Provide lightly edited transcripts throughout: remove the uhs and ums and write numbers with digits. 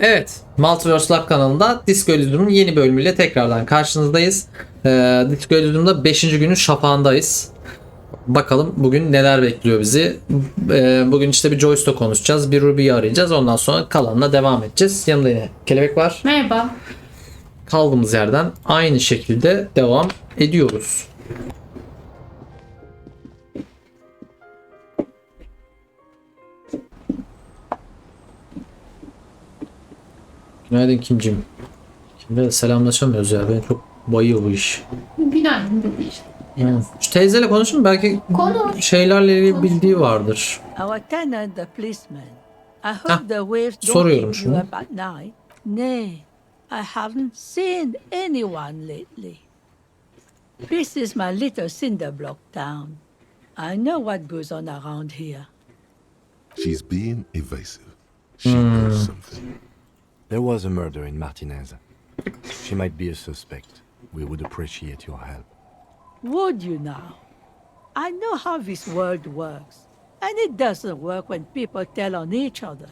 Evet, Multiverse Lock kanalında Disco Elysium'un yeni bölümüyle tekrardan karşınızdayız. Disco Elysium'da 5. günün şafağındayız. Bakalım bugün neler bekliyor bizi. Bugün işte bir Joyce'da konuşacağız, bir Ruby'yi arayacağız. Ondan sonra kalanına devam edeceğiz. Yanımda yine Kelebek var. Merhaba. Kaldığımız yerden aynı şekilde devam ediyoruz. Günaydın Kimcim. Kimle de selamlaşamıyoruz ya. Beni çok bayıyor bu iş. Günaydın dedi işte. Şu teyzeyle konuşun, belki Konuş. şeylerle ilgili bildiği vardır. Our tenant, the policeman. I hope the waves don't soruyorum keep you şunu. up at night. Nay, I haven't seen anyone lately. This is my little cinder block town. I know what goes on around here. She's being evasive. She knows something. There was a murder in Martinaise'de. She might be a suspect. We would appreciate your help. Would you now? I know how this world works. And it doesn't work when people tell on each other.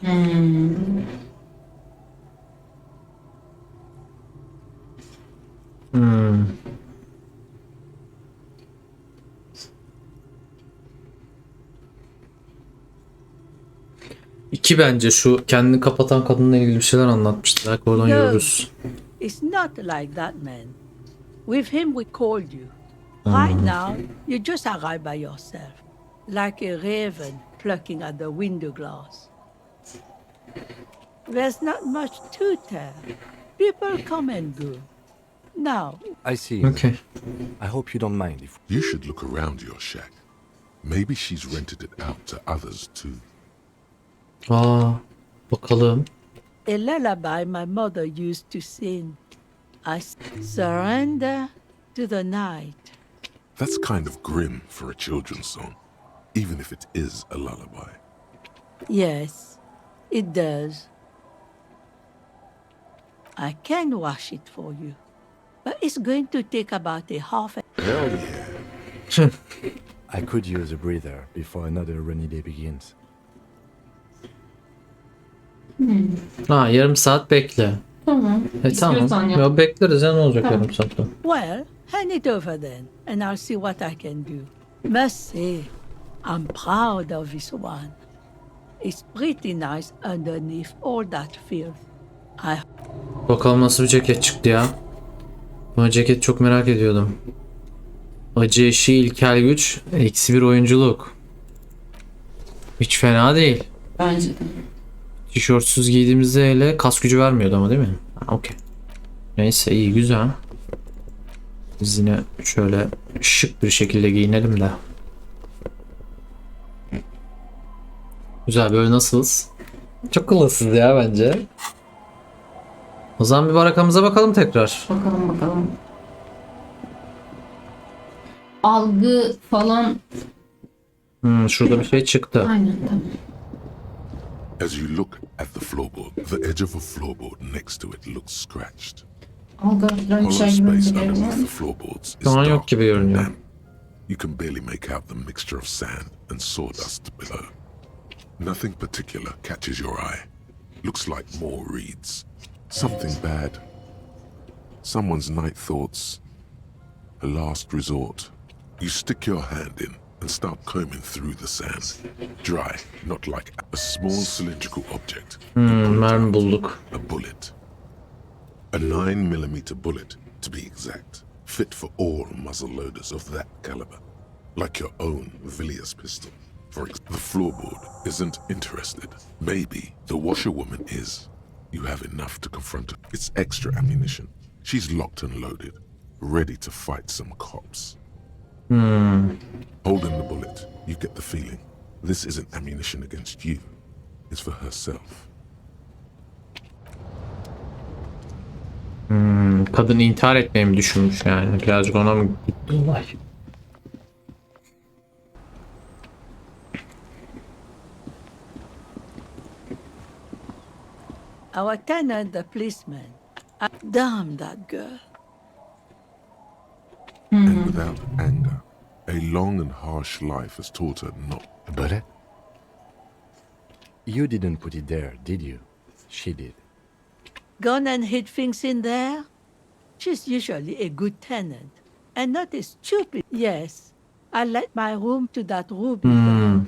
İki, bence şu kendini kapatan kadınla ilgili bir şeyler anlatmıştı. Belki oradan No. görürüz. It's not like that, man. With him, we called you. Right now, you just arrived by yourself, like a raven plucking at the window glass. There's not much to tell. People come and go. Now, I see. Okay. I hope you don't mind if You should look around your shack. Maybe she's rented it out to others too. Bakalım. a lullaby my mother used to sing. Surrender to the night. That's kind of grim for a children's song, even if it is a lullaby. Yes, it does. I can wash it for you, but it's going to take about a half an Hell yeah. I could use a breather before another rainy day begins. Yarım saat bekle. Tamam. Tamam. İstiyorsan yap. Ya bekleriz ya, ne olacak yarım saatte? Well, hand it over then, and I'll see what I can do. Must say, I'm proud of this one. It's pretty nice underneath all that filth. Bakalım nasıl bir ceket çıktı ya. Bu ceket çok merak ediyordum. Acı eşiği ilkel güç, eksi bir oyunculuk. Hiç fena değil. Bence de. Tişörtsüz giydiğimizde hele kas gücü vermiyordu ama, değil mi? Okey. Neyse, iyi, güzel. Biz yine şöyle şık bir şekilde giyinelim de. Güzel, böyle nasılız? Çok klasız ya bence. O zaman bir barakamıza bakalım tekrar. Bakalım. Algı falan. Şurada bir şey çıktı. Aynen, tamam. As you look at the floorboard, the edge of a floorboard next to it looks scratched. Algı öldüren Hollow şey gibi space bir underneath the var. floorboards is Şu an yok dark gibi and görünüyor. damp. You can barely make out the mixture of sand and sawdust below. Nothing particular catches your eye. Looks like more reeds. Something bad. Someone's night thoughts. A last resort. You stick your hand in and start combing through the sand. Dry, not like a small cylindrical object. Mermi bulduk. A bullet. A 9mm bullet, to be exact. Fit for all muzzle loaders of that caliber. Like your own Villiers pistol. The floorboard isn't interested. Maybe the washerwoman is. You have enough to confront her. It's extra ammunition. She's locked and loaded, ready to fight some cops. Holding the bullet, you get the feeling this isn't ammunition against you. It's for herself. Kadın intihar etmeyi mi düşünmüş yani? Birazcık ona mı gitti olay? Our tenant, the policeman. Damn that girl. And without anger, a long and harsh life has taught her not. But you didn't put it there, did you? She did. Gone and hid things in there? She's usually a good tenant. And not a stupid. Yes, I let my room to that Ruby girl.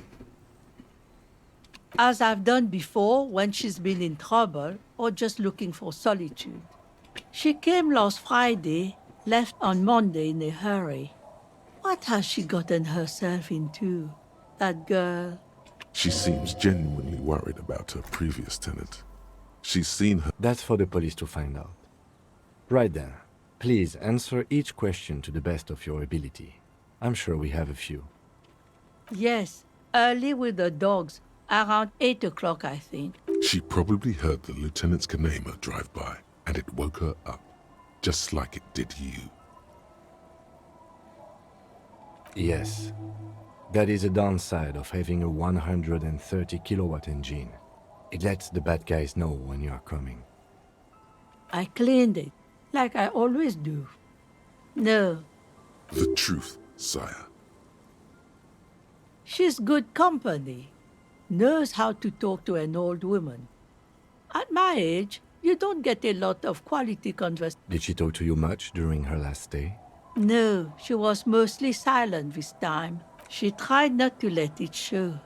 As I've done before when she's been in trouble or just looking for solitude. She came last Friday, left on Monday in a hurry. What has she gotten herself into, that girl? She seems genuinely worried about her previous tenant. She's seen her. That's for the police to find out. Right then. Please answer each question to the best of your ability. I'm sure we have a few. Yes, early with the dogs, around 8 o'clock, I think. She probably heard the lieutenant's Kanema drive by, and it woke her up, just like it did you. Yes. That is a downside of having a 130 kilowatt engine. It lets the bad guys know when you are coming. I cleaned it, like I always do. No, The truth, sire. she's good company. Knows how to talk to an old woman. At my age, you don't get a lot of quality conversation. Did she talk to you much during her last stay? No, she was mostly silent this time. She tried not to let it show,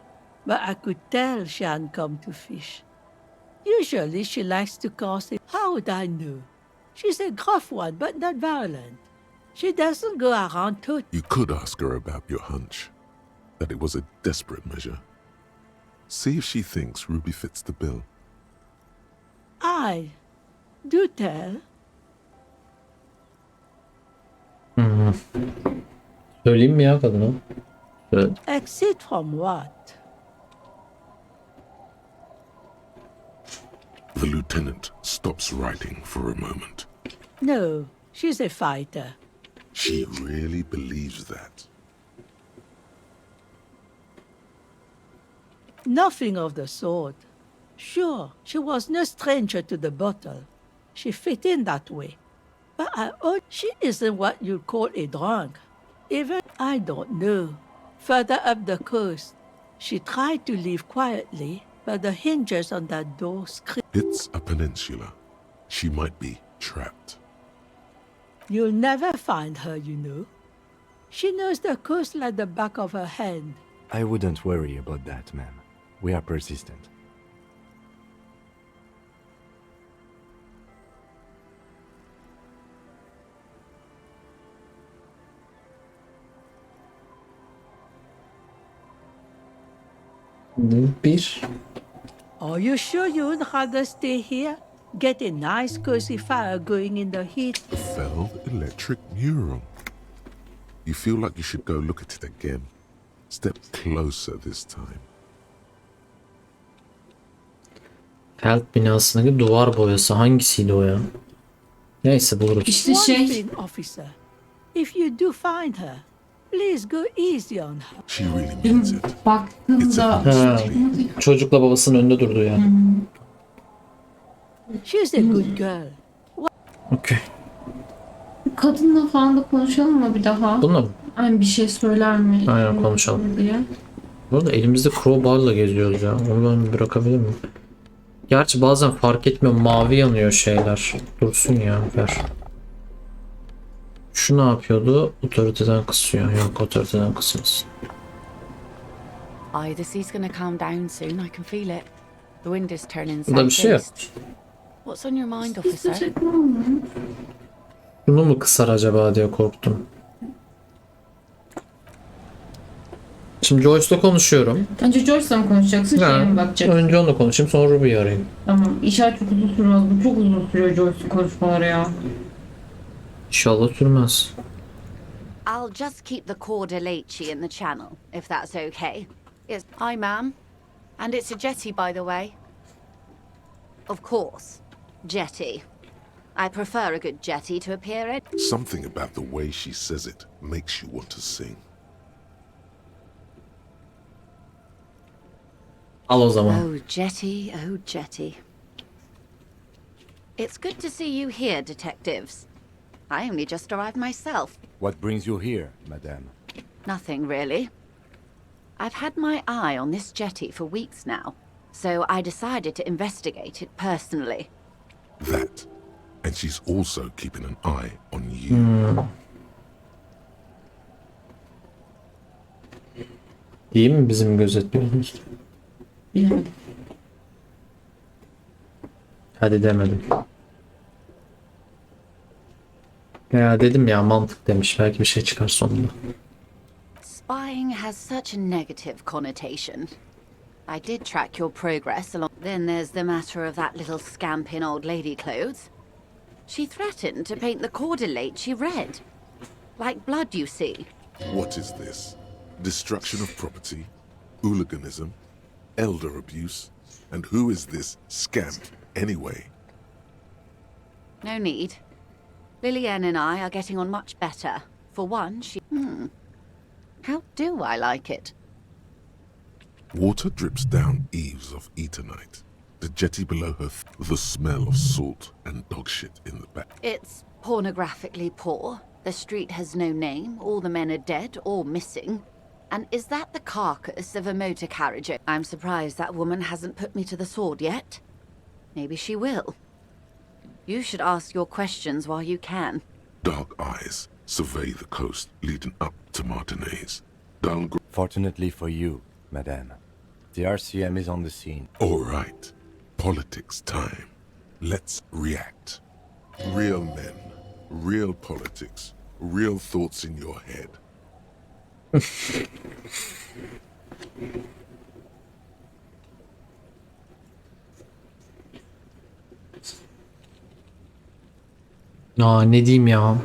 but I could tell she hadn't come to fish. Usually she likes to gossip. How would I know? She's a gruff one, but not violent. She doesn't go around to... You could ask her about your hunch, that it was a desperate measure. See if she thinks Ruby fits the bill. Do tell. Söyleyeyim mi ya kadına? Evet. Exit from what? The lieutenant stops writing for a moment. No, she's a fighter. She really believes that. Nothing of the sort. Sure, she was no stranger to the bottle. She fit in that way. But I own she isn't what you'd call a drunk. Even, I don't know. Further up the coast, she tried to leave quietly, but the hinges on that door screamed. It's a peninsula. She might be trapped. You'll never find her, you know. She knows the coast like the back of her hand. I wouldn't worry about that, ma'am. We are persistent. Bir. Are you sure you'd rather stay here? Get a nice cozy fire going in the heat. Felled electric neuron. You feel like you should go look at it again. Step closer this time. Felt binasındaki duvar boyası hangisiydi o ya? Neyse buluruz. İşte One şey, thing, officer. If you do find her, please go easy on her. She really means it. It's baktığımda a Ha, çocukla babasının önünde durdu ya. She's a good girl. Okey. kadınla falan da konuşalım mı bir daha? Bununla mı? Aynı bir şey söyler mi? Aynen, konuşalım. Diye. Bu arada elimizde crowbar'la geziyoruz ya. Onu ben bırakabilir miyim? Gerçi bazen fark etmiyor. Mavi yanıyor şeyler. Dursun ya. Ver. Şu ne yapıyordu? Otoriteden kısıyor. Yok, otoriteden kısmasın. Aye, the sea's gonna calm down soon. I can feel it. The wind is turning Burada bir şey yok. southeast. What's on your mind, officer? Teşekkür ederim. Bunu mu kısar acaba diye korktum. Şimdi Joyce'la konuşuyorum. Önce Joyce'la mı konuşacaksın? Şeye mi bakacaksın? Önce onunla konuşayım, sonra Ruby'yi arayayım. Tamam. İnşallah çok uzun sürmez. Bu çok uzun sürüyor Joyce'un konuşmaları ya. İnşallah sürmez. I'll just keep the cordeleche in the channel, if that's okay. Yes. Hi, ma'am. And it's a jetty, by the way. Of course. Jetty. I prefer a good jetty to appear in. Something about the way she says it makes you want to sing. Al o zaman. Oh, jetty, oh, jetty. It's good to see you here, detectives. I only just arrived myself. What brings you here, madame? Nothing, really. I've had my eye on this jetty for weeks now, so I decided to investigate it personally. That. And she's also keeping an eye on you. İyi mi bizim gözetliyoruz? Bilemedim. Hadi demedim. Ya dedim ya, mantık demiş. Belki bir şey çıkar sonunda. Spying has such a negative connotation. I did track your progress along. Then there's the matter of that little scamp in old lady clothes. She threatened to paint the cordelate she read. Like blood, you see. What is this? Destruction of property? Hooliganism? Elder abuse? And who is this scamp, anyway? No need. Lillian and I are getting on much better. For one, she... How do I like it? Water drips down eaves of Eternite. The jetty below her, the smell of salt and dog shit in the back. It's pornographically poor. The street has no name. All the men are dead or missing. And is that the carcass of a motor carriage? I'm surprised that woman hasn't put me to the sword yet. Maybe she will. You should ask your questions while you can. Dark eyes survey the coast leading up to Martinaise'de. Fortunately for you, madame, the RCM is on the scene. All right. Politics time. Let's react. Real men, real politics, real thoughts in your head. Aa, ne diyeyim ya?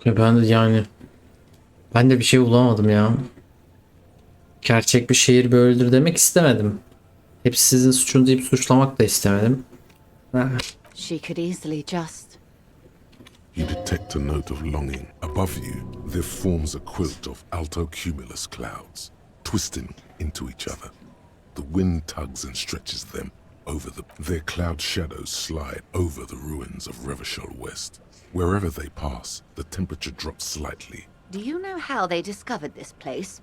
Ben de yani ben de bir şey bulamadım ya. Gerçek bir şehir böyledir demek istemedim. Hepsi sizin suçun deyip suçlamak da istemedim. She could easily just... You detect a note of longing. Above you, there forms a quilt of altocumulus clouds, twisting into each other. The wind tugs and stretches them over their cloud shadows slide over the ruins of Revachol West. Wherever they pass, the temperature drops slightly. Do you know how they discovered this place?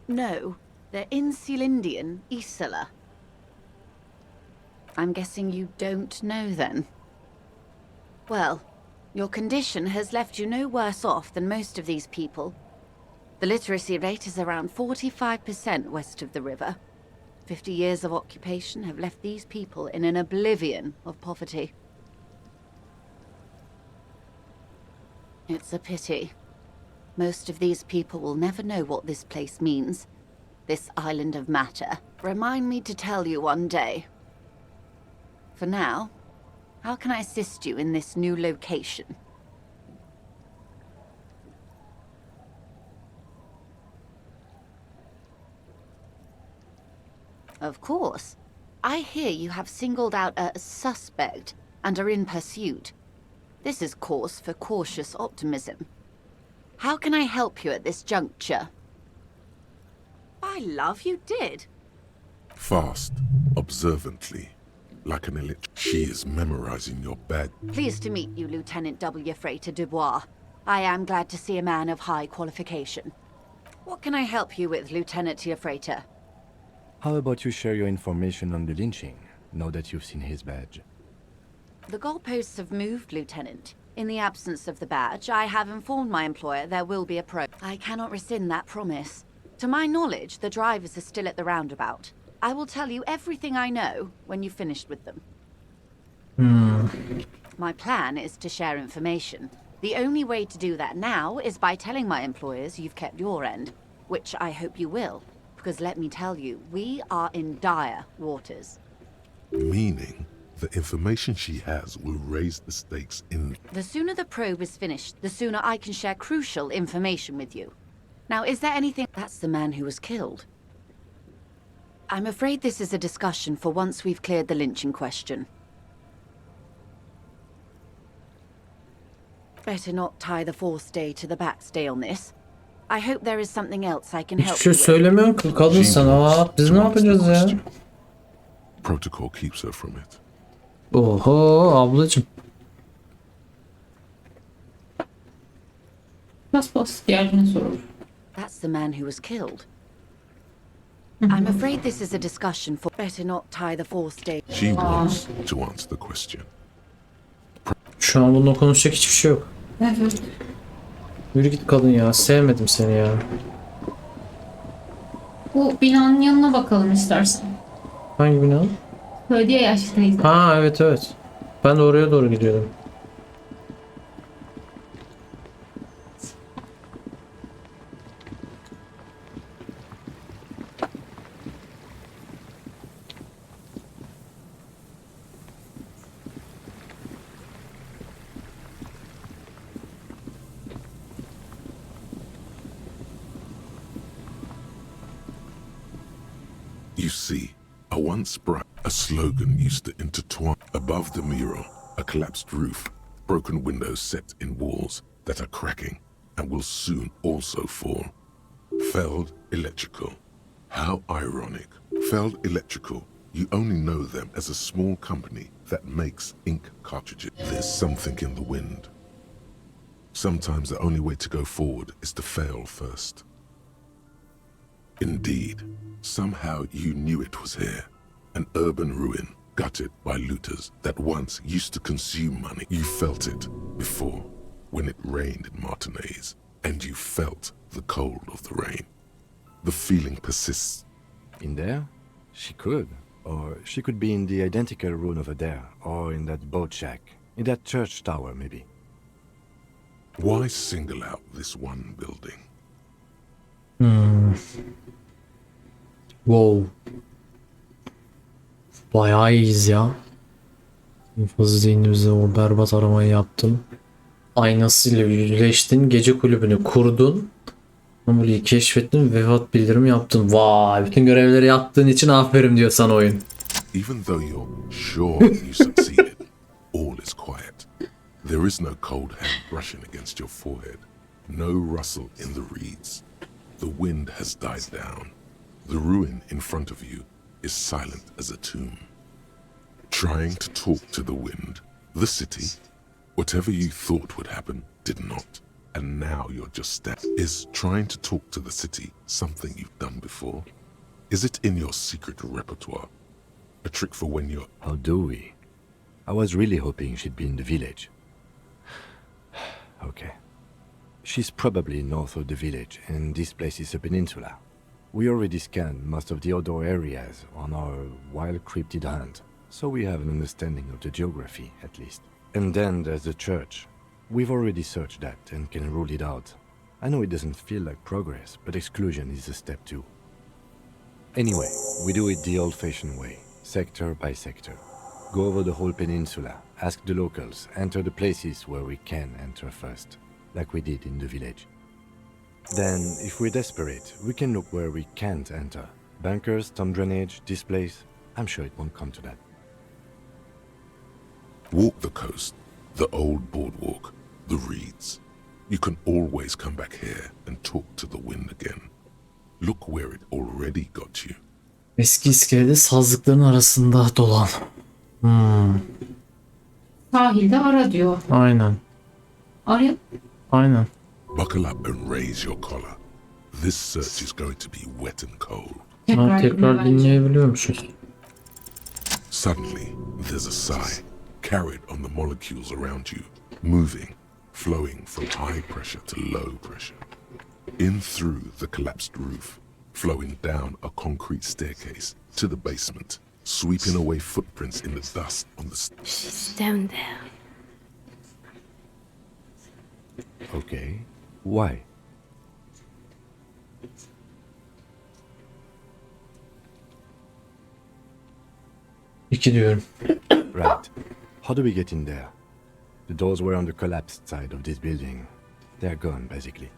No, they're in Celindian, Isala. I'm guessing you don't know then. Well, your condition has left you no worse off than most of these people. The literacy rate is around 45% west of the river. 50 years of occupation have left these people in an oblivion of poverty. It's a pity. Most of these people will never know what this place means. This island of matter. Remind me to tell you one day. For now, how can I assist you in this new location? Of course. I hear you have singled out a suspect and are in pursuit. This is cause for cautious optimism. How can I help you at this juncture? I love you did. Fast, observantly, like an she is memorizing your bad. Pleased to meet you, Lieutenant W. Freighter Dubois. I am glad to see a man of high qualification. What can I help you with, Lieutenant Freighter? How about you share your information on the lynching, now that you've seen his badge? The goalposts have moved, Lieutenant. In the absence of the badge, I have informed my employer there will be a probe. I cannot rescind that promise. To my knowledge, the drivers are still at the roundabout. I will tell you everything I know when you've finished with them. My plan is to share information. The only way to do that now is by telling my employers you've kept your end, which I hope you will. Because let me tell you, we are in dire waters. Meaning, the information she has will raise the stakes in... The sooner the probe is finished, the sooner I can share crucial information with you. Now, is there anything... That's the man who was killed. I'm afraid this is a discussion for once we've cleared the lynching question. Better not tie the forestay to the backstay on this. I hope there is something else I can Hiçbir help şey you with. söylemiyor ki kadın sana. Biz ne yapacağız ya? Protocol keeps her from it. Oho ablacım. Paspas diğerine sorulur. That's the man who was killed. I'm afraid this is a discussion for better not tie the forestay. She wants to answer the question. Şu an bununla konuşacak hiçbir şey yok. Evet. Yürü git kadın ya. Sevmedim seni ya. Bu binanın yanına bakalım istersen. Hangi bina? Söyledi ya yaşlı teyze. Ha evet evet. Ben de oraya doğru gidiyordum. You see, a slogan used to intertwine above the mural, a collapsed roof, broken windows set in walls that are cracking and will soon also fall. Feld Electrical. How ironic. Feld Electrical. You only know them as a small company that makes ink cartridges. There's something in the wind. Sometimes the only way to go forward is to fail first. Indeed, somehow you knew it was here. An urban ruin, gutted by looters that once used to consume money. You felt it before, when it rained in Martinaise'de, and you felt the cold of the rain. The feeling persists. In there? She could. Or she could be in the identical ruin over there, or in that boat shack, in that church tower maybe. Why single out this one building? Wow. Bayağı iyiyiz ya. Hızlı zihnimize o berbat aramayı yaptım. Aynasıyla yüzleştin. Gece kulübünü kurdun. Anomaliyi keşfettin. Vefat bildirimi yaptın. Vay. Bütün görevleri yaptığın için aferin diyor sana oyun. Even though you're sure you succeeded, all is quiet. There is no cold hand brushing against your forehead. No rustle in the reeds. The wind has died down. The ruin in front of you is silent as a tomb. Trying to talk to the wind, the city, whatever you thought would happen, did not. And now you're just Is trying to talk to the city something you've done before? Is it in your secret repertoire? A trick for when you're... How do we? I was really hoping she'd be in the village. Okay. She's probably north of the village, and this place is a peninsula. We already scanned most of the outdoor areas on our wild cryptid hunt, so we have an understanding of the geography, at least. And then there's the church. We've already searched that and can rule it out. I know it doesn't feel like progress, but exclusion is a step too. Anyway, we do it the old-fashioned way, sector by sector. Go over the whole peninsula, ask the locals, enter the places where we can enter first, like we did in the village. Then, if we're desperate, we can look where we can't enter. Bunkers, storm drainage, this place. I'm sure it won't come to that. Walk the coast, the old boardwalk, the reeds. You can always come back here and talk to the wind again. Look where it already got you. Eski iskelede sazlıkların arasında dolan. Sahilde ara diyor. Aynen. Arayın. Aynen. Buckle up and raise your collar. This search is going to be wet and cold. Tekrar dinleyebiliyormuşuz. Suddenly, there's a sigh, carried on the molecules around you, moving, flowing from high pressure to low pressure. In through the collapsed roof, flowing down a concrete staircase to the basement, sweeping away footprints in the dust on the She's down there. Okay. Why? İki diyorum. Right. How do we get in there? The doors were on the collapsed side of this building. They're gone, basically.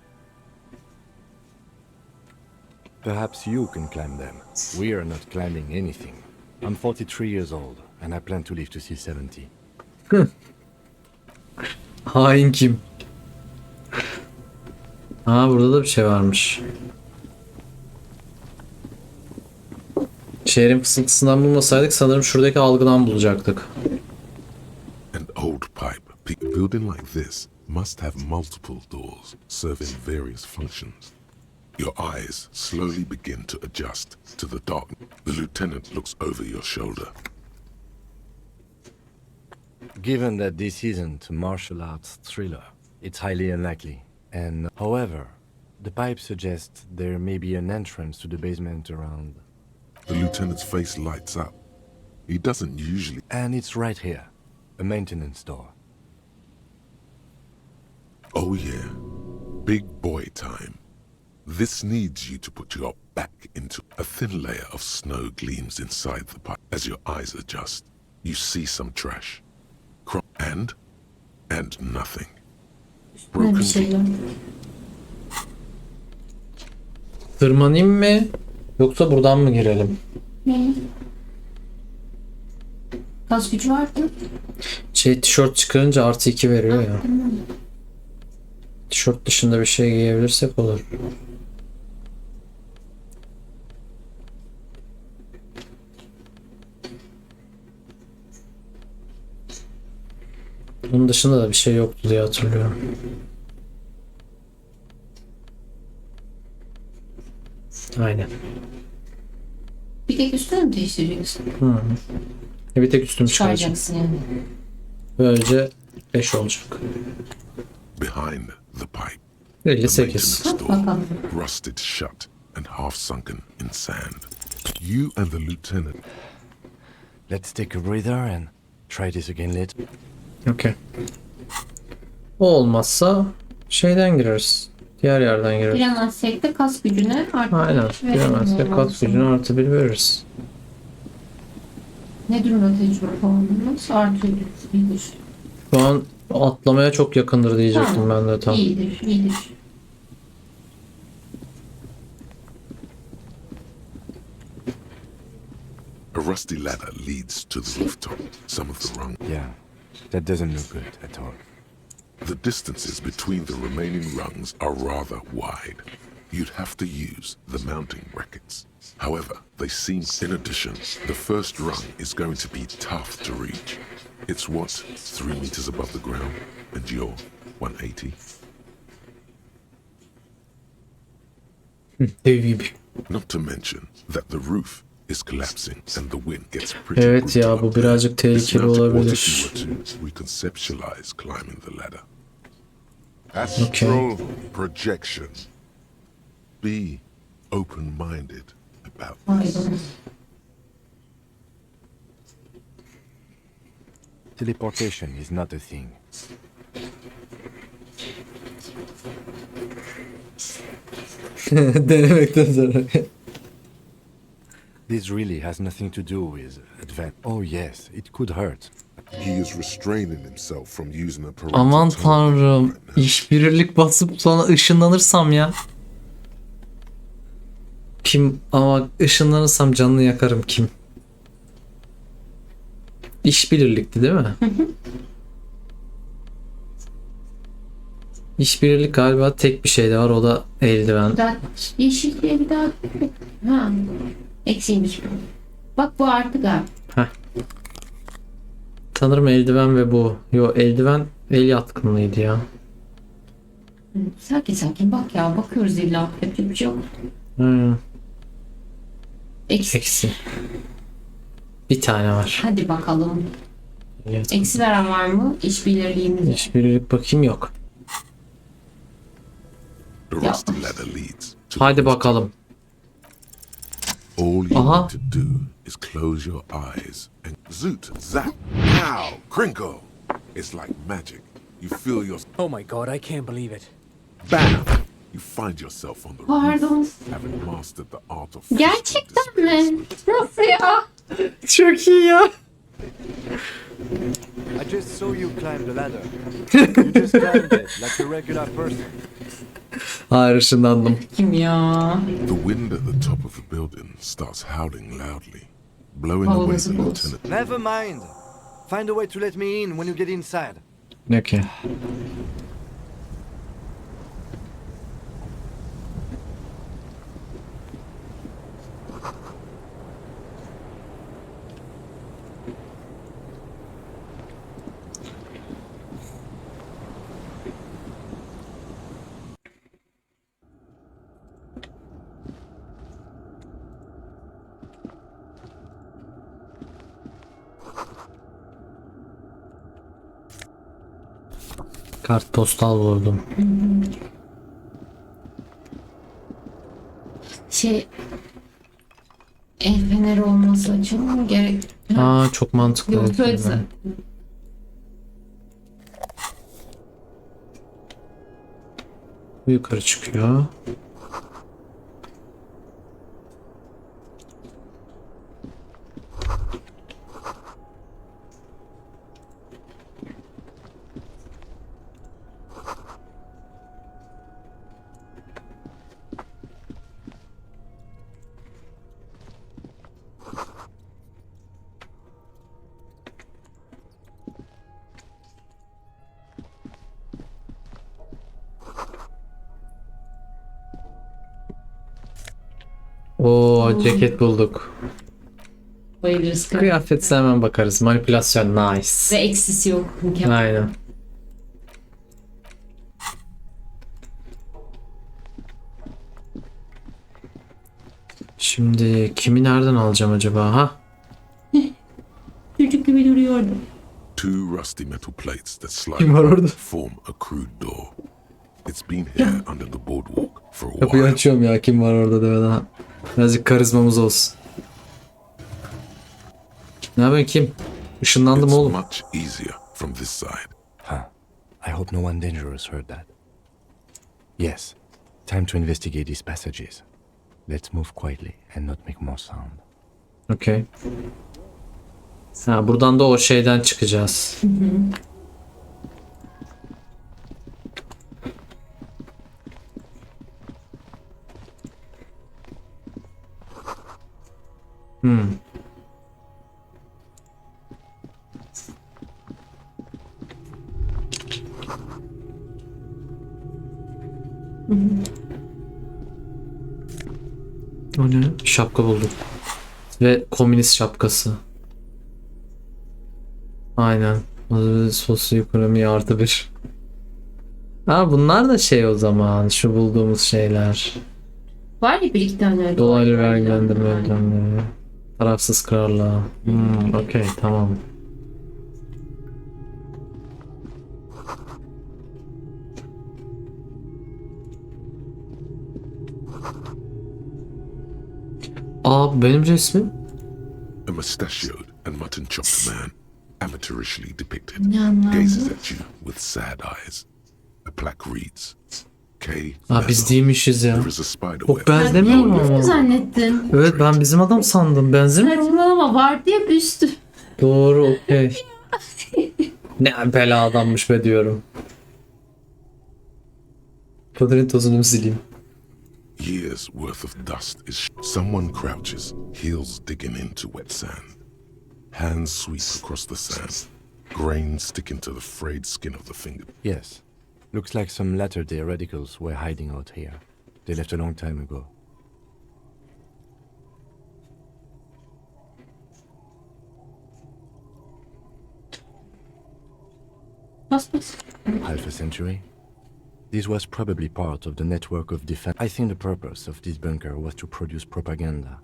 Perhaps you can climb them. We are not climbing anything. I'm 43 years old, and I plan to live to see 70. Hain kim? Aa, burada da bir şey varmış. Şehrin fısıltısından bulmasaydık sanırım şuradaki algıdan bulacaktık. An old pipe. A building like this must have multiple doors serving various functions. Your eyes slowly begin to adjust to the dark. The lieutenant looks over your shoulder. Given that this isn't a martial arts thriller, it's highly unlikely. And however, the pipe suggests there may be an entrance to the basement around. The lieutenant's face lights up. He doesn't usually. And it's right here, a maintenance door. Oh yeah, big boy time. This needs you to put your back into a thin layer of snow gleams inside the pipe. As your eyes adjust, you see some trash. And nothing. Ne bir Broken şeyler. Tırmanayım mı? Yoksa buradan mı girelim? Ne? Kas gücü vardı. Tişört çıkarınca artı 2 veriyor ya. Tişört dışında bir şey giyebilirsek olur. Bunun dışında da bir şey yoktu diye hatırlıyorum. Aynen. Bir tek üstüne mi değiştireceksin? Bir tek üstümü çıkaracağım. Çıkaracaksın yani. Böylece 5 olacak. behind the pipe. 58. The maintenance door, rusted shut and half sunken in sand. You and the lieutenant. Let's take a breather and try this again later. Okay. O olmazsa şeyden gireriz. Diğer yerden gireriz. Giremezsek de kas gücüne artı Aynen. Giremezsek kas gücüne artı 1 veririz. Ne durumda tecrübe puanımız? Artı 1'dir. Şu an atlamaya çok yakındır diyecektim ben de tam. İyidir, iyidir. A rusty ladder leads to the rooftop. Some of the rung. Yeah, that doesn't look good at all. The distances between the remaining rungs are rather wide. You'd have to use the mounting brackets. However, they seem. In addition, the first rung is going to be tough to reach. It's what, 3 meters above the ground, and you're 180? Dev gibi. Not to mention that the roof is collapsing and the wind gets pretty Evet ya, brutal bu up there. birazcık tehlikeli It's not what olabilir. if you were to reconceptualize climbing the ladder. Okay. Projection. Be open-minded about Haydi. Teleportation is not a thing. Denemekten sonra. This really has nothing to do with advance. Oh yes, it could hurt. He is restraining himself from using a parental Aman tone tanrım. right now. İşbirlik basıp sonra ışınlanırsam ya. Kim ama ışınlanırsam canını yakarım kim? İşbirlikti değil mi? İşbirlik galiba tek bir şey de var, o da eldiven. Daha yeşil diye bir daha. Ha. Eksiymiş bu. Bak bu artı galiba. Sanırım eldiven ve bu. Yo, eldiven el yatkınlığıydı ya. Sakin sakin bak ya. Bakıyoruz illa. Yapacak bir şey yok. Hmm, Eksi. eksi. Bir tane var. Hadi bakalım. Evet. Eksi veren var mı? İşbirliğimiz. İşbirlik bakayım, yok. The rusty ladder leads to the Hadi rooftop. bakalım. All you Aha. need to do is close your eyes and zoot, zap, pow, crinkle. It's like magic. You feel your Oh my god, I can't believe it. bam. You find yourself on the Pardon. roof, having mastered the art of Gerçekten mi? Nasıl ya? Çok iyi ya. I just saw you climb the ladder. You just climbed it like a regular person. Hayır, ışınlandım. Kim ya? The wind at the top of the building starts howling loudly, blowing Oh, away that's the a boat. lieutenant. Never mind. Find a way to let me in when you get inside. Okay. Kartpostal buldum. El feneri olması için mi gerek? Aa, çok mantıklı. Yok, aslında. söylesene. Bu yukarı çıkıyor. Oo, ceket bulduk. Bayılırız. Kıyafetse hemen bakarız. Manipülasyon nice. Ve eksisi yok. Mükemmel. Aynen. Şimdi kimi nereden alacağım acaba? Ha? Çocuk gibi duruyordu. Two rusty metal plates that slide Kim var orada? form a crude door. It's been here under the boardwalk for a Kapıyı while. açıyorum ya, kim var orada demeden. Birazcık karizmamız olsun. Ne yapıyorsun kim? Işınlandım It's oğlum. much easier from this side. Huh. I hope no one dangerous heard that. Yes. Time to investigate these passages. Let's move quietly and not make more sound. Okay. Ha, buradan da o şeyden çıkacağız. O ne? Şapka buldum. Ve komünist şapkası. Aynen. Sosyoekonomi artı bir. Ha, bunlar da şey o zaman. Şu bulduğumuz şeyler. Var ya bir iki tane. Dolaylı vergilendirme yöntemleri. Tarafsız kararla. Okey, tamam. Aa, benim resmim. A mustachioed and mutton-chopped man, amateurishly depicted, Ne anlamda? gazes at you with sad eyes. A plaque reads, K. Aa, biz değilmişiz ya. There is a spider Çok web. benzemiyor mu? Ne zannettin? Evet, ben bizim adam sandım. Benzemiyor. Saçmalama, vardı ya büstü. Doğru, okey. Ne bela adammış be diyorum. Pudrin tozunu sileyim. Years worth of dust is. Someone crouches, heels digging into wet sand. Hands sweep across the sand, grain sticking to the frayed skin of the finger. Yes. Looks like some latter-day radicals were hiding out here. They left a long time ago. Bas bas. Half a century? This was probably part of the network of defense. I think the purpose of this bunker was to produce propaganda.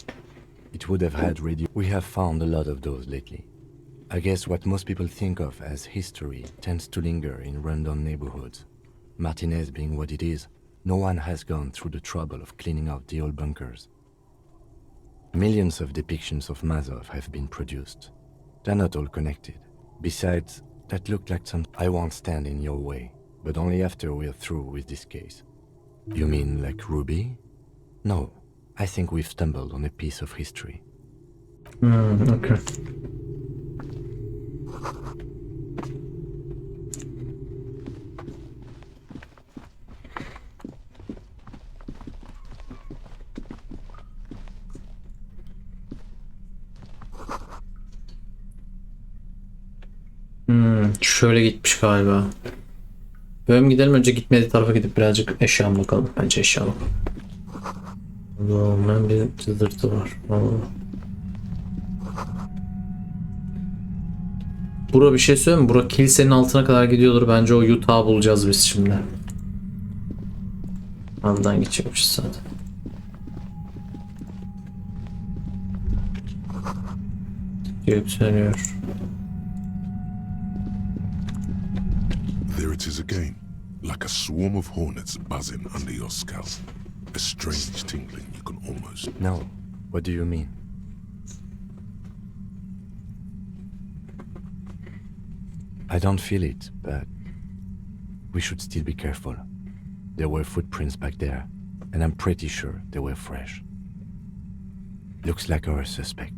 It would have had radio. We have found a lot of those lately. I guess what most people think of as history tends to linger in rundown neighborhoods. Martinaise'de being what it is, no one has gone through the trouble of cleaning out the old bunkers. Millions of depictions of Mazov have been produced. They're not all connected. Besides, that looked like some... I won't stand in your way, but only after we're through with this case. You mean like Ruby? No, I think we've stumbled on a piece of history. Okay. Şöyle gitmiş galiba. Bölüm gidelim, önce gitmediği tarafa gidip birazcık eşya bakalım. Bence eşya bakalım. Olmayan bir cızırtı var. Bura bir şey söyleyeyim mi? Bura kilisenin altına kadar gidiyordur. Bence o yutağı bulacağız biz şimdi. Oradan geçiyormuş zaten. Yükseliyor. There it is again, like a swarm of hornets buzzing under your scalp. A strange tingling you can almost... No. What do you mean? I don't feel it, but we should still be careful. There were footprints back there, and I'm pretty sure they were fresh. Looks like our suspect.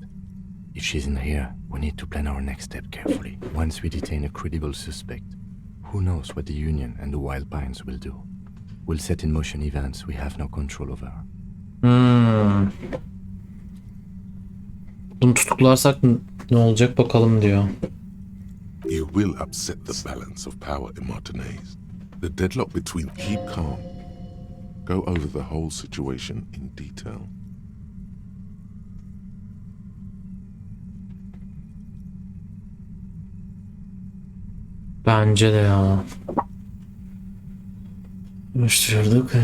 If she's in here, we need to plan our next step carefully. Once we detain a credible suspect, who knows what the Union and the Wild Pines will do? We'll set in motion events we have no control over. Bunu tutuklarsak ne olacak bakalım diyor. You will upset the balance of power in Martinaise'de. The deadlock between... Keep calm. Go over the whole situation in detail. Bence de ya. Başladık.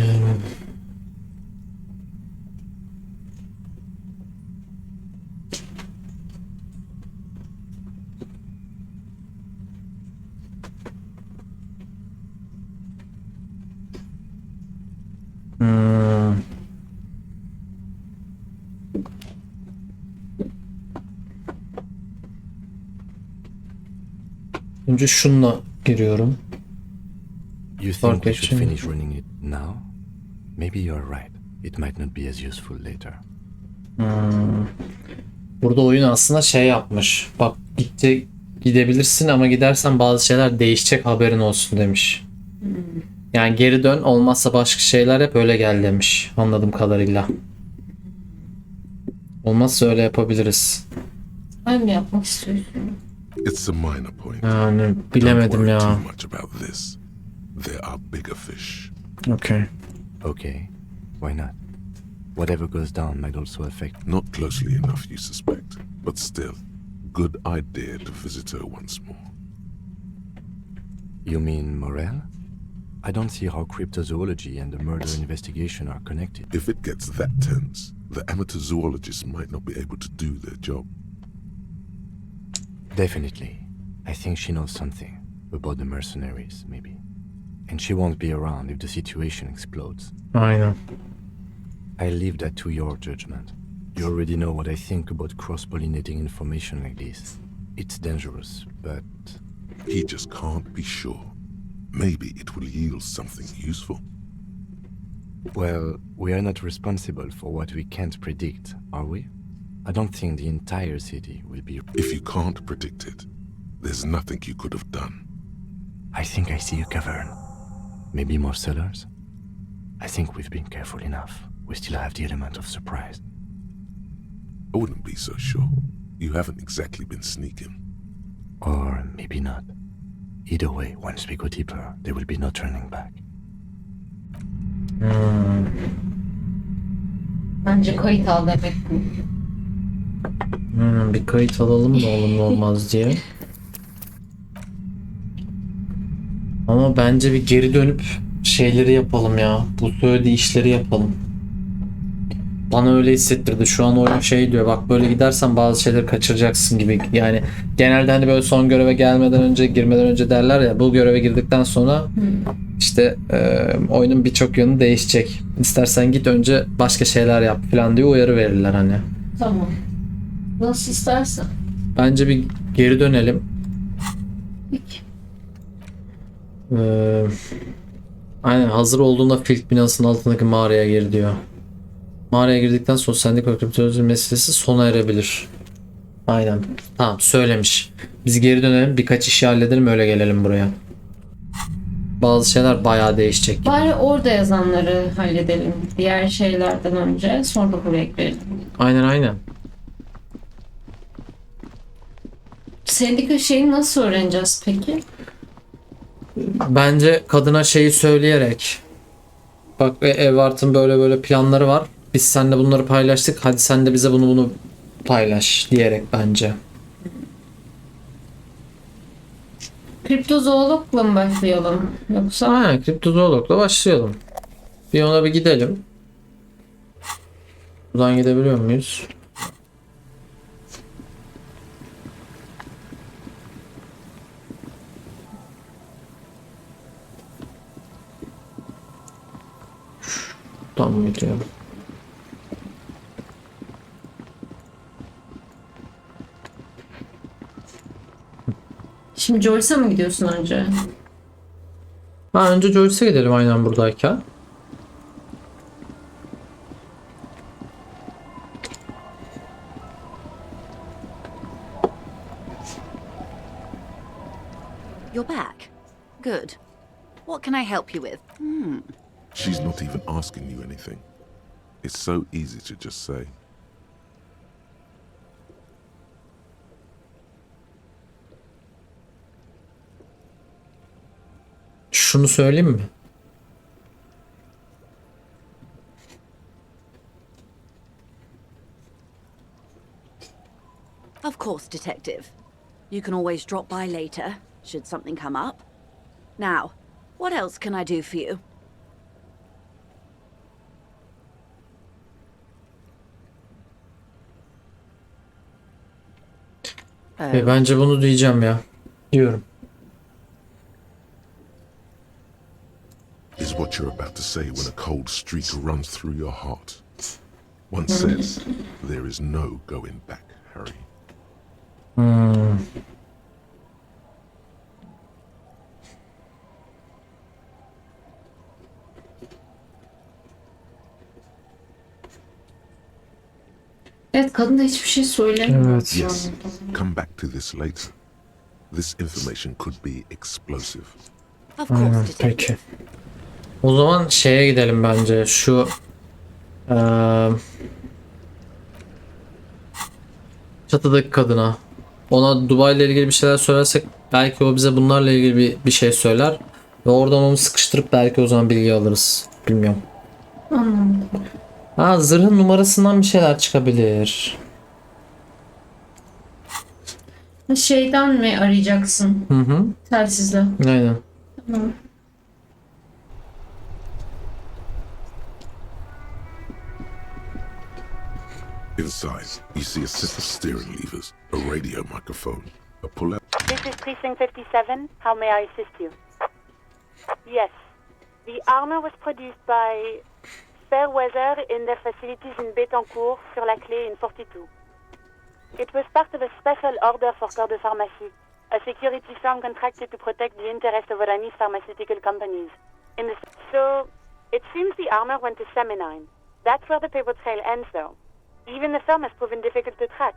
Önce şunla giriyorum. You think we should finish running it now? Maybe you're right. It might not be as useful later. Burada oyun aslında şey yapmış. Bak gidebilirsin ama gidersen bazı şeyler değişecek, haberin olsun demiş. Yani geri dön, olmazsa başka şeyler yap, öyle gel demiş. Anladığım kadarıyla. Olmazsa öyle yapabiliriz. Ben mi yapmak istiyorsun? It's a minor point. Yani bilemedim Don't worry ya. too much about this. There are bigger fish. Okay. Okay, why not? Whatever goes down might also affect... Not closely enough, you suspect. But still, good idea to visit her once more. You mean Morel? I don't see how cryptozoology and the murder investigation are connected. If it gets that tense, the amateur zoologists might not be able to do their job. Definitely. I think she knows something about the mercenaries, maybe. And she won't be around if the situation explodes. Aynen. I leave that to your judgment. You already know what I think about cross-pollinating information like this. It's dangerous, but... He just can't be sure. Maybe it will yield something useful. Well, we are not responsible for what we can't predict, are we? I don't think the entire city will be... If you can't predict it, there's nothing you could have done. I think I see a cavern. Maybe more cellars? I think we've been careful enough. We still have the element of surprise. I wouldn't be so sure. You haven't exactly been sneaking. Or maybe not. Either way, once we go deeper, there will be no turning back. Bence kayıt al demek bu. Bir kayıt alalım da olur mu olmaz diye. Ama bence bir geri dönüp şeyleri yapalım ya. Bu söylediği işleri yapalım. Bana öyle hissettirdi. Şu an oyun şey diyor. Bak böyle gidersen bazı şeyleri kaçıracaksın gibi. Yani genelde hani böyle son göreve girmeden önce derler ya. Bu göreve girdikten sonra işte oyunun birçok yönü değişecek. İstersen git önce başka şeyler yap falan diye uyarı verirler hani. Tamam. Nasıl istersen. Bence bir geri dönelim. Peki. Aynen, hazır olduğunda filt binasının altındaki mağaraya gir diyor. Mağaraya girdikten sonra sendeki kriptoloji meselesi sona erebilir. Aynen. Tamam, söylemiş. Biz geri dönelim, birkaç işi halledelim, öyle gelelim buraya. Bazı şeyler bayağı değişecek gibi. Bari orada yazanları halledelim. Diğer şeylerden önce, sonra buraya girelim. Aynen. Sendika şeyini nasıl öğreneceğiz peki? Bence kadına şeyi söyleyerek, bak Evart'ın böyle böyle planları var. Biz seninle bunları paylaştık. Hadi sen de bize bunu paylaş diyerek bence. Kriptozoologla mı başlayalım? Yoksa Aynen, kriptozoologla başlayalım. Bir ona bir gidelim. Buradan gidebiliyor muyuz? Tam mı gidiyor? şimdi Joyce'a mı gidiyorsun önce? Ha, önce Joyce'e gidelim aynen buradayken. You're back. Good. What can I help you with? She's not even asking you anything. It's so easy to just say. Şunu söyleyeyim mi? Of course, Detective. You can always drop by later, should something come up. Now, what else can I do for you? Bence bunu diyeceğim ya. Diyorum. Is what you're about to say when a cold streak runs through your heart. One says, there is no going back, Harry. Evet, kadın da hiçbir şey söylemiyor. Evet. Yes, come back to this later. This information could be explosive. Of course, Detective. Peki. O zaman şeye gidelim bence. Şu çatıdaki kadına. Ona Dubai ile ilgili bir şeyler söylersek belki o bize bunlarla ilgili bir şey söyler. Ve oradan onu sıkıştırıp belki o zaman bilgi alırız. Bilmiyorum. Anladım. Ha, zırhın numarasından bir şeyler çıkabilir. Şeyden mi arayacaksın? Hı hı. Telsizle. Aynen. Tamam. Inside, you see a set of steering levers, a radio microphone, a pull-out. This is Precinct 57. How may I assist you? Yes. The armor was produced by Fairweather in their facilities in Bétancourt, sur la Clé in 42. It was part of a special order for Corps de Pharmacie, a security firm contracted to protect the interests of Oranese pharmaceutical companies. So, it seems the armor went to Seminine. That's where the paper trail ends, though. Even the firm has proven difficult to track.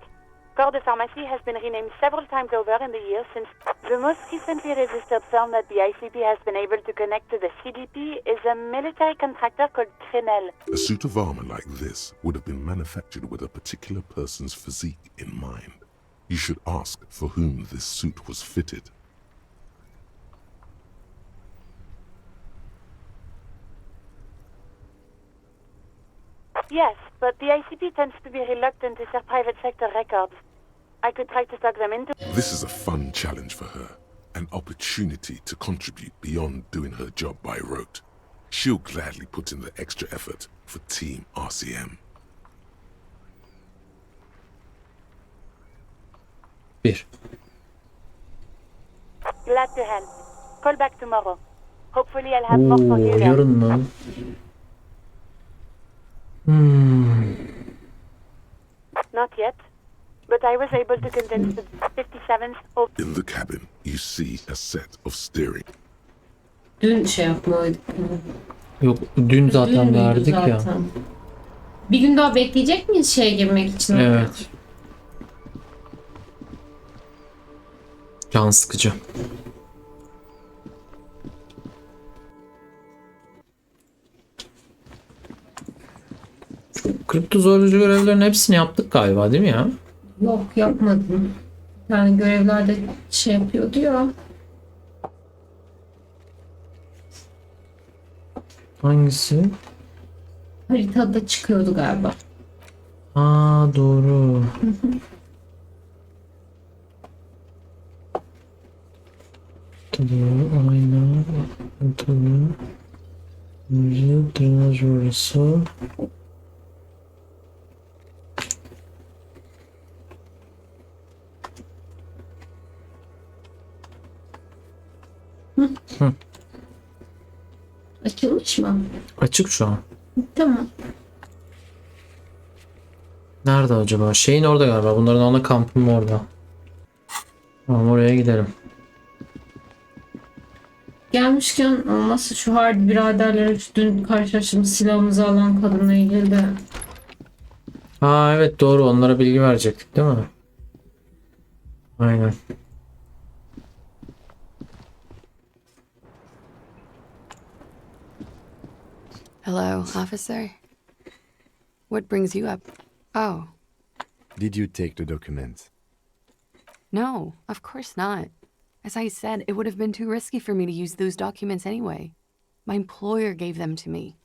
Corps de Pharmacie has been renamed several times over in the years since. The most recently registered firm that the ICP has been able to connect to the CDP is a military contractor called Crenel. A suit of armor like this would have been manufactured with a particular person's physique in mind. You should ask for whom this suit was fitted. Yes, but the ICP tends to be reluctant to share private sector records. I could try to talk them into. This is a fun challenge for her, an opportunity to contribute beyond doing her job by rote. She'll gladly put in the extra effort for Team RCM. 1. Glad to help. Call back tomorrow. Hopefully I'll have more for you then. Yarın mı? Not yet, but I was able to convince the 57th of. In the cabin, you see a set of steering. Dün şey yapmalıydık. Yok, dün zaten Dün verdik müydü ya. zaten? Bir gün daha bekleyecek miyiz şeye girmek için? Evet. Can sıkıcı. Kriptozooloji görevlerinin hepsini yaptık galiba, değil mi ya? Yok, yapmadım. Yani görevlerde şey yapıyordu ya. Hangisi? Haritada çıkıyordu galiba. Aa doğru. Tabii ayna. Tabii. Drenaj orası. Açılmış mı? Açık şu an. Tamam. Nerede acaba? Şeyin orada galiba. Bunların ana kampı mı orada? Tamam oraya gidelim. Gelmişken olmazsa şu Hardy biraderlere şu dün karşılaştığımız silahımızı alan kadınla ilgili de Aa evet doğru, onlara bilgi verecektik değil mi? Aynen. Hello, officer. What brings you up? Oh, Did you take the documents? no, of course not. As I said, it would have been too risky for me to use those documents anyway. My employer gave them to me.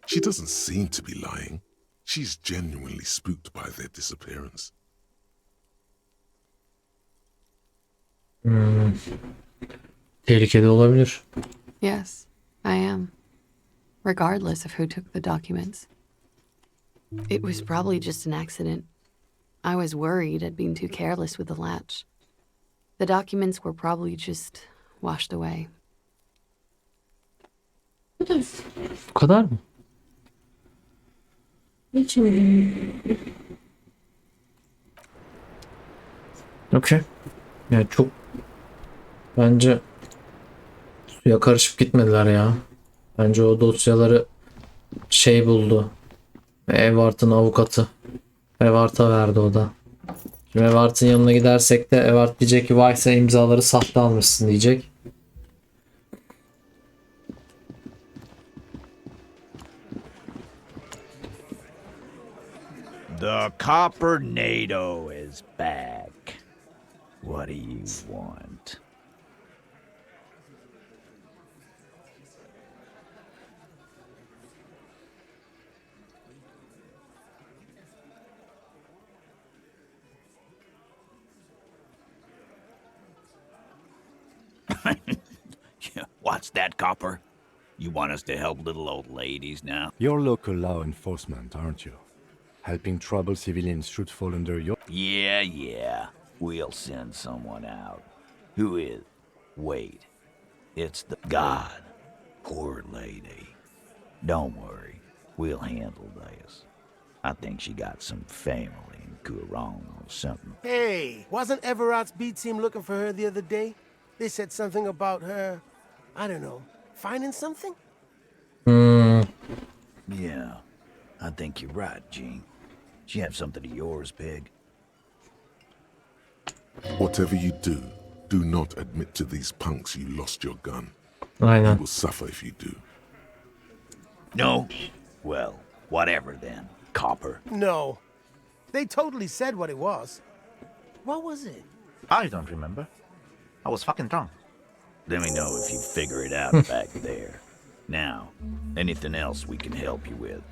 She doesn't seem to be lying. She's genuinely spooked by their disappearance. Tehlikeli olabilir. Yes, I am. Regardless of who took the documents. It was probably just an accident. I was worried I'd been too careless with the latch. The documents were probably just washed away. Bu kadar mı? hiç mi bilmiyorum. Okey. Yani çok bence suya karışıp gitmediler ya. Bence o dosyaları şey buldu. Evart'ın avukatı. Evart'a verdi o da. Şimdi Evart'ın yanına gidersek de Evart diyecek ki vay sen imzaları sahte almışsın diyecek. The Copper NATO is back. What do you want? What's that, Copper? You want us to help little old ladies now? You're local law enforcement, aren't you? Helping troubled civilians should fall under your... Yeah. We'll send someone out. Who is? Wait. It's the God. Poor lady. Don't worry. We'll handle this. I think she got some family in Kurong or something. Hey, wasn't Everard's B team looking for her the other day? They said something about her, I don't know, finding something? Yeah, I think you're right, Gene. She have something of yours, Pig. Whatever you do, do not admit to these punks you lost your gun. You Aynen. will suffer if you do. No? Well, whatever then, Copper. No. They totally said what it was. What was it? I don't remember. I was fucking drunk. Let me know if you figure it out back there. Now, anything else we can help you with?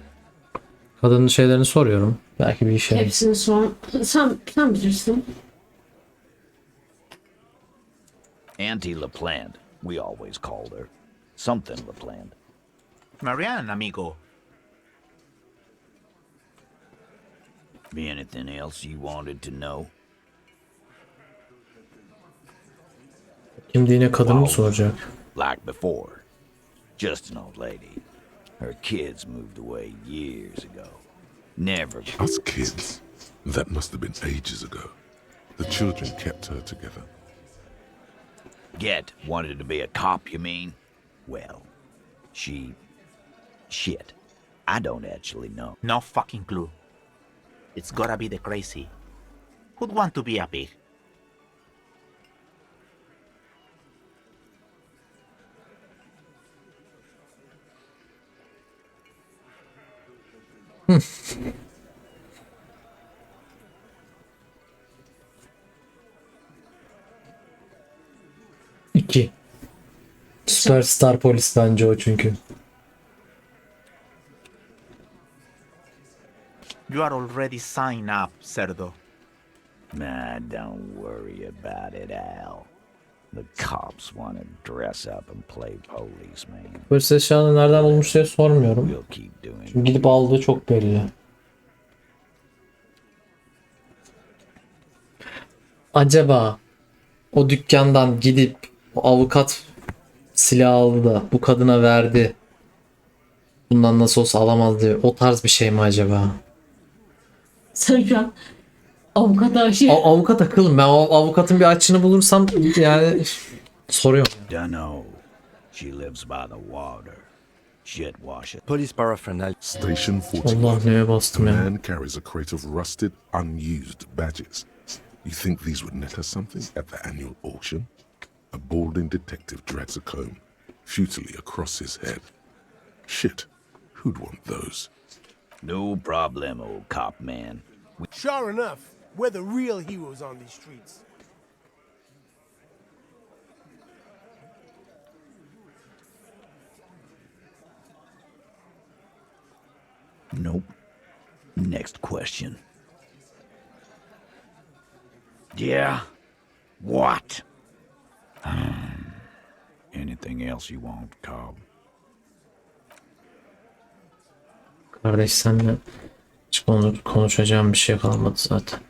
Kadının şeylerini soruyorum. Belki bir işe. Hepsini son. Sen bilirsin. Auntie LaPlante, we always called her. Something LaPlante. Marianne, amigo. Be anything else you wanted to know? Şimdi yine kadın mı soracak? Like before. Just an old lady. Her kids moved away years ago. Never. Us kids? That must have been ages ago. The children kept her together. Get wanted to be a cop, you mean? Well, shit. I don't actually know. No fucking clue. It's gotta be the crazy. Who'd want to be a pig? 2. Süperstar polis bence o çünkü. You are already signed up, Cerdo. Nah, don't worry about it, Al. The cops want to dress up and play policeman. Polis eşyalarını nereden bulmuş diye sormuyorum. We'll keep doing Çünkü gidip aldığı çok belli. Acaba o dükkandan gidip o avukat silah aldı da bu kadına verdi. Bundan nasıl olsa alamaz diye. O tarz bir şey mi acaba? Sen şu an avukata aşı. Avukat akıllım. Ben o avukatın bir açığını bulursam yani soruyorum. Dunno. She lives by the water. Shit washes. Police paraphernalia. Station Allah 41. neye A bastım ya. man carries a crate of rusted, unused badges. You think these would net her something at the annual auction? A balding detective drags a comb futilely across his head. Shit, who'd want those? No problem, old cop man. Sure enough, we're the real heroes on these streets. Nope. Next question. Yeah? What? Anything else you want, Cobb? Kardeş senle hiç konuşacağım bir şey kalmadı zaten.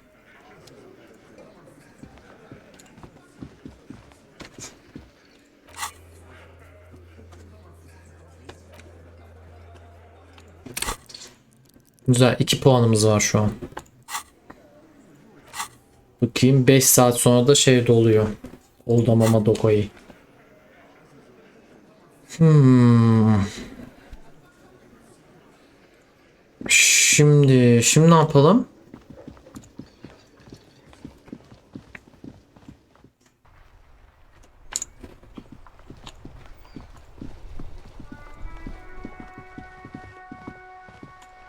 Güzel. 2 puanımız var şu an. Bakayım 5 saat sonra da şey doluyor. Oldu mama dokoyu. Şimdi ne yapalım?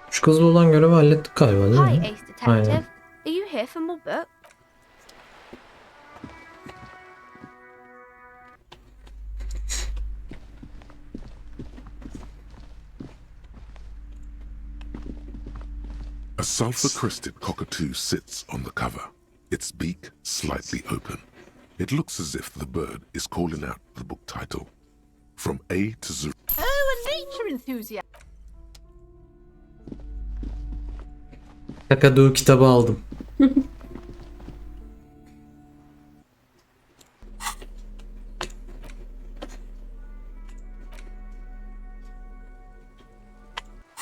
Şu kızla olan görevi hallettik galiba değil Hi, mi? Ace Detective. Aynen. Are you here for more books? A sulfur-crested cockatoo sits on the cover, its beak slightly open. It looks as if the bird is calling out the book title. From A to Z. Oh, a nature enthusiast. Kakadu kitabı aldım.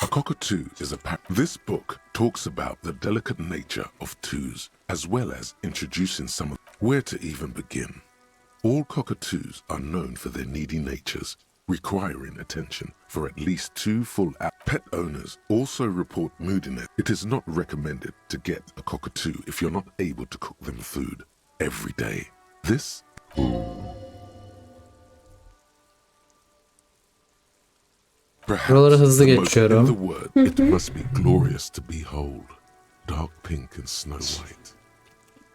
A cockatoo is This book talks about the delicate nature of twos, as well as introducing some of where to even begin. All cockatoos are known for their needy natures, requiring attention for at least 2 full hours. Pet owners also report moodiness. It is not recommended to get a cockatoo if you're not able to cook them food every day. This Buraları perhaps hızlı the most in geçiyorum. the word, it must be glorious to behold, dark pink and snow white.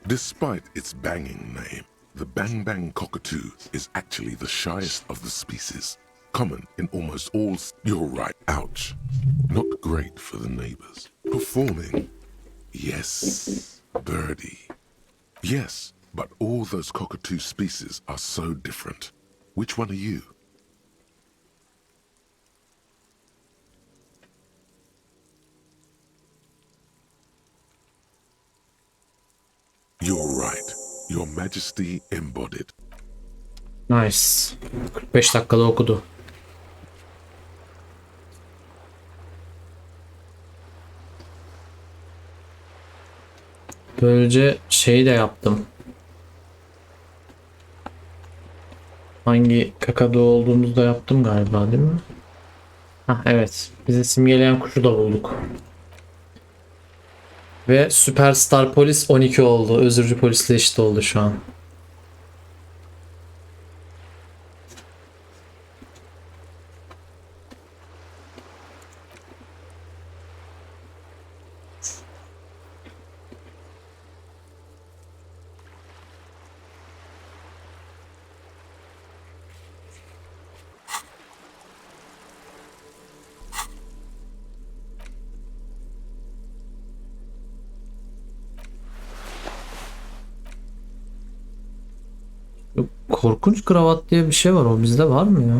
Despite its banging name, the bang bang cockatoo is actually the shyest of the species, common in almost all. You're right. Ouch. Not great for the neighbors. Performing. Yes. Birdie. Yes, but all those cockatoo species are so different. Which one are you? You're right. Your Majesty embodied. Nice. 45 dakikada okudu. Böylece şeyi de yaptım. Hangi kakadu olduğumuzu da yaptım galiba değil mi? Hah, evet. Bizi simgeleyen kuşu da bulduk. Ve Süperstar Polis 12 oldu. Özürcü polisle eşit oldu şu an. Korkunç kravat diye bir şey var. O bizde var mı ya?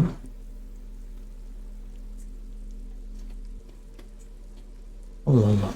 Allah Allah.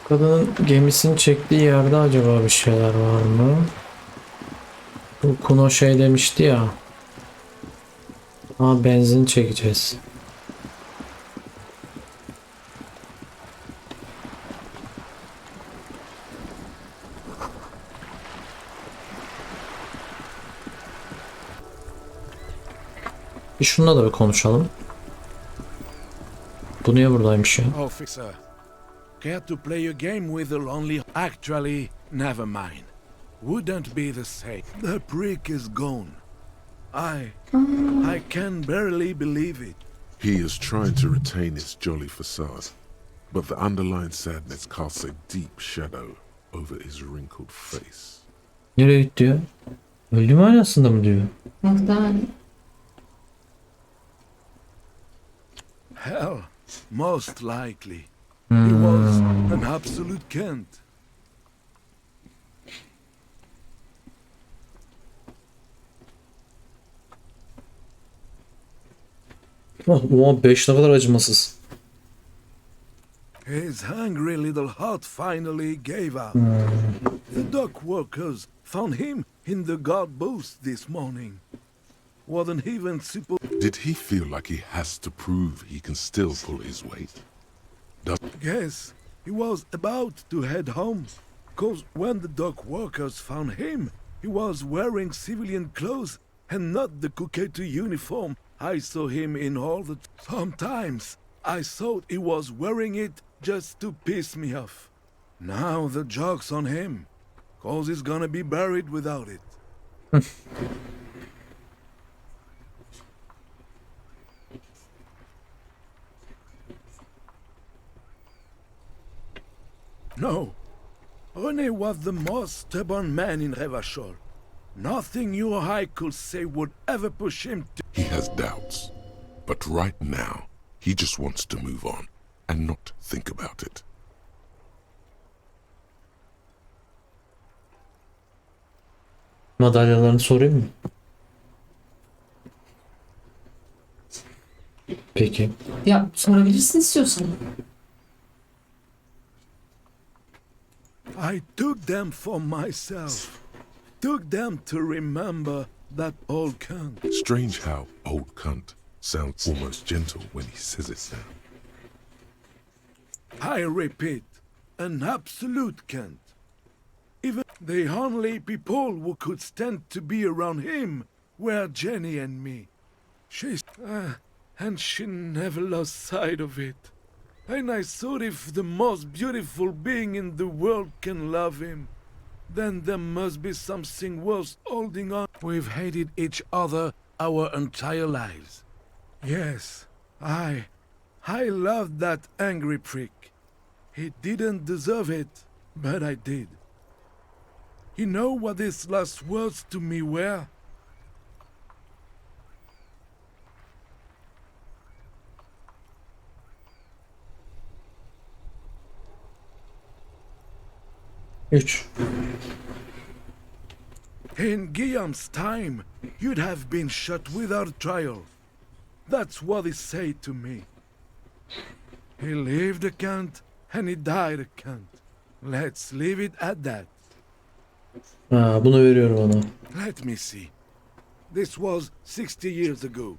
Kadının gemisini çektiği yerde acaba bir şeyler var mı? Bu Kuno şey demişti ya. Aa, benzin çekeceğiz. Bir şununla da bir konuşalım. Bu niye buradaymış ya? Officer, care to play a game with a lonely... Actually, never mind. Wouldn't be the same. The prick is gone. I can barely believe it. He is trying to retain his jolly facade, but the underlying sadness casts a deep shadow over his wrinkled face. Nereye gitti ya? Öldü mü aynasında mı diyor? Muhtemelen. Hell, most likely. He was an absolute Kent. Oh, 5 ne kadar acımasız. His hungry little heart finally gave up. The dock workers found him in the guard booth this morning. Wasn't even supposed... Did he feel like he has to prove he can still pull his weight? Guess he was about to head home. Cause when the dock workers found him, he was wearing civilian clothes and not the Kuketu uniform I saw him in all the... Sometimes I thought he was wearing it just to piss me off. Now the joke's on him, cause he's gonna be buried without it. No, René was the most stubborn man in Revachol. Nothing you or I could say would ever push him to... He has doubts, but right now, he just wants to move on and not think about it. Madalyalarını sorayım mı? Peki. Ya sorabilirsin istiyorsan. I took them for myself. Took them to remember that old cunt. Strange how old cunt sounds almost gentle when he says it now. I repeat, an absolute cunt. Even the only people who could stand to be around him were Jenny and me. And she never lost sight of it. And I thought if the most beautiful being in the world can love him, then there must be something worth holding on. We've hated each other our entire lives. Yes, I loved that angry prick. He didn't deserve it, but I did. You know what his last words to me were? In Guillaume's time, you'd have been shot without trial. That's what he said to me. He lived a cunt, and he died a cunt. Let's leave it at that. Ha, bunu veriyorum ona. Let me see. This was 60 years ago.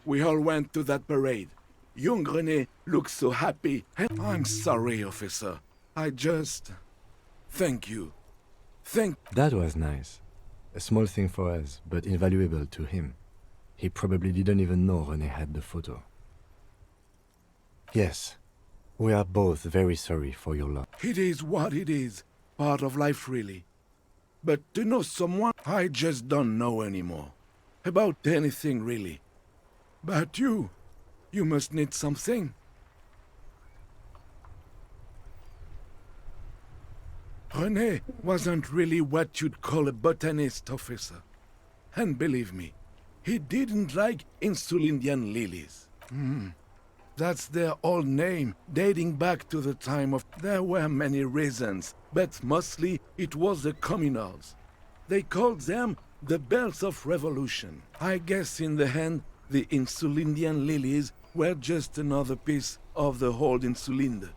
We all went to that parade. Young René looked so happy. I'm sorry, officer. I just... Thank you. That was nice. A small thing for us, but invaluable to him. He probably didn't even know René had the photo. Yes, we are both very sorry for your loss. It is what it is. Part of life, really. But to know someone, I just don't know anymore. About anything, really. But you must need something. René wasn't really what you'd call a botanist, officer. And believe me, he didn't like Insulindian lilies. That's their old name, dating back to the time of... There were many reasons, but mostly it was the communals. They called them the bells of revolution. I guess in the end, the Insulindian lilies were just another piece of the whole Insulinde.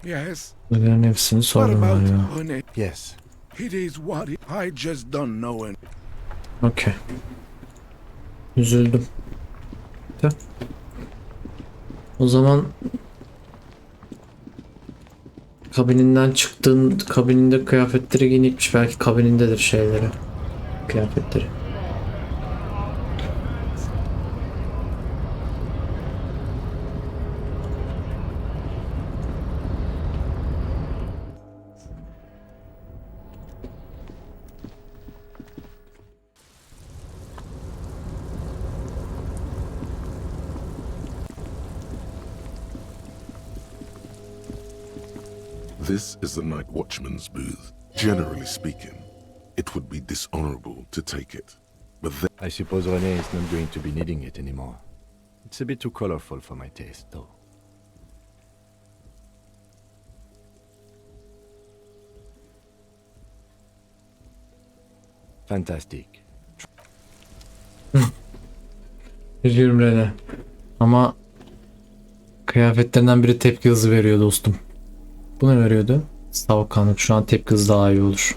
Yes? Bunların hepsini What about sorun ya. René? Yes. It is what I just don't know. Okey. Üzüldüm. De. O zaman kabininden çıktığın kabininde kıyafetleri giyinmiş, belki kabinindedir şeyleri, kıyafetleri. This is the night watchman's booth. Generally speaking, it would be dishonorable to take it. But then I suppose René is not going to be needing it anymore. It's a bit too colorful for my taste, though. Fantastic. Üzgünüm Rene. Ama kıyafetlerinden biri tepki hızı veriyor dostum. Bu ne veriyordu? Soğukkanlık. Şu an tepki hızı daha iyi olur.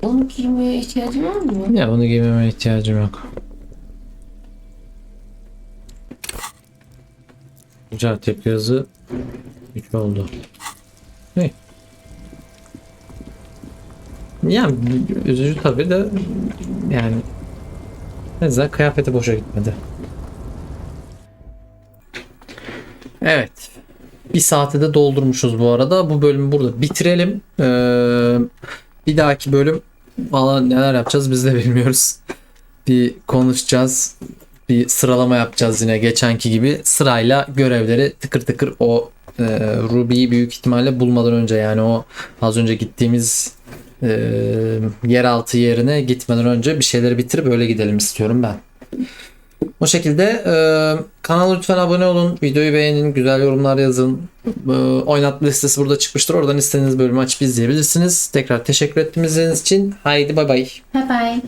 Onu giymeye ihtiyacın var mı? Ya bunu giymeme ihtiyacım yok. Güzel, tepki hızı 3 oldu. Ne? Yani üzücü tabii de, yani en azından kıyafeti boşa gitmedi. Evet. Bir saati de doldurmuşuz bu arada. Bu bölümü burada bitirelim. Bir dahaki bölüm valla neler yapacağız biz de bilmiyoruz. Bir konuşacağız. Bir sıralama yapacağız yine geçenki gibi. Sırayla görevleri tıkır tıkır o Ruby'yi büyük ihtimalle bulmadan önce, yani o az önce gittiğimiz yeraltı yerine gitmeden önce bir şeyleri bitirip öyle gidelim istiyorum ben. O şekilde kanala lütfen abone olun, videoyu beğenin, güzel yorumlar yazın. Oynatma listesi burada çıkmıştır. Oradan istediğiniz bölümü açıp izleyebilirsiniz. Tekrar teşekkür ettiğiniz için. Haydi bay bay. Bye bye.